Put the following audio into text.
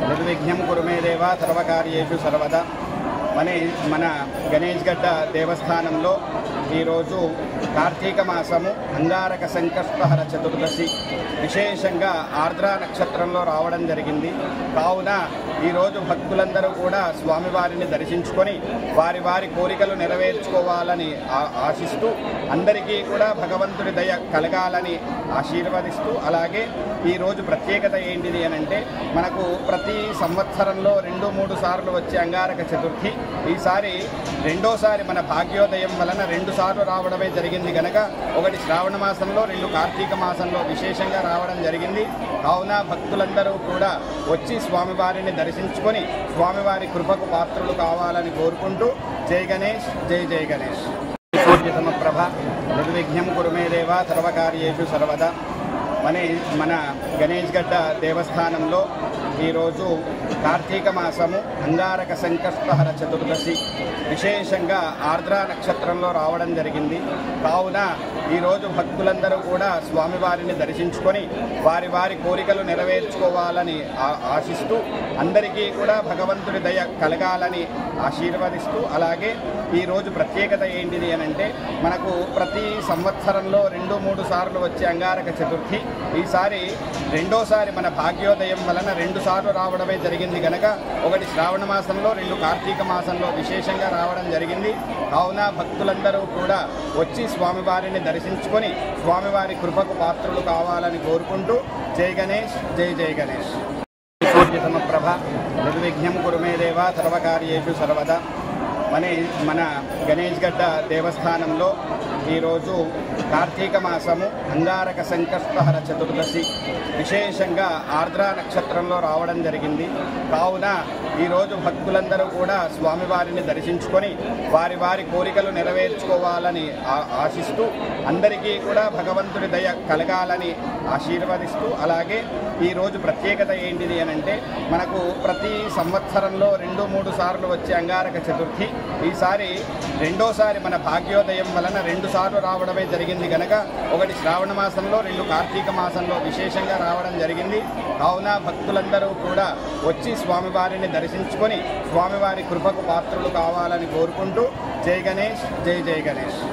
నిర్విఘ్నం కురు మే దేవ సర్వకార్యేషు సర్వదా మన గణేష్గడ్డ దేవస్థానంలో ఈరోజు కార్తీక మాసము అంగారక సంకష్టహర చతుర్దశి విశేషంగా ఆర్ద్రా నక్షత్రంలో రావడం జరిగింది. కావున ఈరోజు భక్తులందరూ కూడా స్వామివారిని దర్శించుకొని వారి కోరికలు నెరవేర్చుకోవాలని ఆశిస్తూ అందరికీ కూడా భగవంతుడి దయ కలగాలని ఆశీర్వదిస్తూ, అలాగే ఈరోజు ప్రత్యేకత ఏంటిది అని అంటే మనకు ప్రతి సంవత్సరంలో 2-3 సార్లు వచ్చే అంగారక చతుర్థి ఈసారి రెండోసారి మన భాగ్యోదయం వలన 2 సార్లు రావడమే జరిగింది కనుక ఒకటి శ్రావణ మాసంలో 2 కార్తీక మాసంలో విశేషంగా రావడం జరిగింది. కావున భక్తులందరూ కూడా వచ్చి స్వామివారిని దర్శించుకొని స్వామివారి కృపకు పాత్రలు కావాలని కోరుకుంటూ జై గణేష్, జై జై గణేష్. సూర్య సమప్రభ నిర్విఘ్నం కురు మే దేవ సర్వకార్యేషు సర్వదా మన గణేష్గడ్డ దేవస్థానంలో ఈరోజు కార్తీక మాసము అంగారక సంకష్టహర చతుర్దశి విశేషంగా ఆర్ద్రా నక్షత్రంలో రావడం జరిగింది. కావున ఈరోజు భక్తులందరూ కూడా స్వామివారిని దర్శించుకొని వారి కోరికలు నెరవేర్చుకోవాలని ఆశిస్తూ అందరికీ కూడా భగవంతుడి దయ కలగాలని ఆశీర్వదిస్తూ, అలాగే ఈరోజు ప్రత్యేకత ఏంటిది అని అంటే మనకు ప్రతి సంవత్సరంలో 2-3 సార్లు వచ్చే అంగారక చతుర్థి ఈసారి రెండోసారి మన భాగ్యోదయం వలన 2 సార్లు రావడమే జరిగింది కనుక ఒకటి శ్రావణ మాసంలో 2 కార్తీక మాసంలో విశేషంగా రావడం జరిగింది. కావున భక్తులందరూ కూడా వచ్చి స్వామివారిని దర్శించుకొని స్వామివారి కృపకు పాత్రలు కావాలని కోరుకుంటూ జై గణేష్, జై జై గణేష్. సూర్య సమప్రభ నిర్విఘ్నం కురు మే దేవ సర్వకార్యేషు సర్వదా మన గణేష్గడ్డ దేవస్థానంలో ఈరోజు కార్తీక మాసము అంగారక సంకష్టహర చతుర్దశి విశేషంగా ఆర్ద్రా నక్షత్రంలో రావడం జరిగింది. కావున ఈరోజు భక్తులందరూ కూడా స్వామివారిని దర్శించుకొని వారి కోరికలు నెరవేర్చుకోవాలని ఆశిస్తూ అందరికీ కూడా భగవంతుడి దయ కలగాలని ఆశీర్వదిస్తూ, అలాగే ఈరోజు ప్రత్యేకత ఏంటిది అని అంటే మనకు ప్రతి సంవత్సరంలో 2-3 సార్లు వచ్చే అంగారక చతుర్థి ఈసారి రెండోసారి మన భాగ్యోదయం వలన 2 సార్లు రావడమే జరిగింది కనుక ఒకటి శ్రావణ మాసంలో 2 కార్తీక మాసంలో విశేషంగా రావడం జరిగింది. కావున భక్తులందరూ కూడా వచ్చి స్వామివారిని దర్శించుకొని స్వామివారి కృపకు పాత్రలు కావాలని కోరుకుంటూ జై గణేష్, జై జై గణేష్.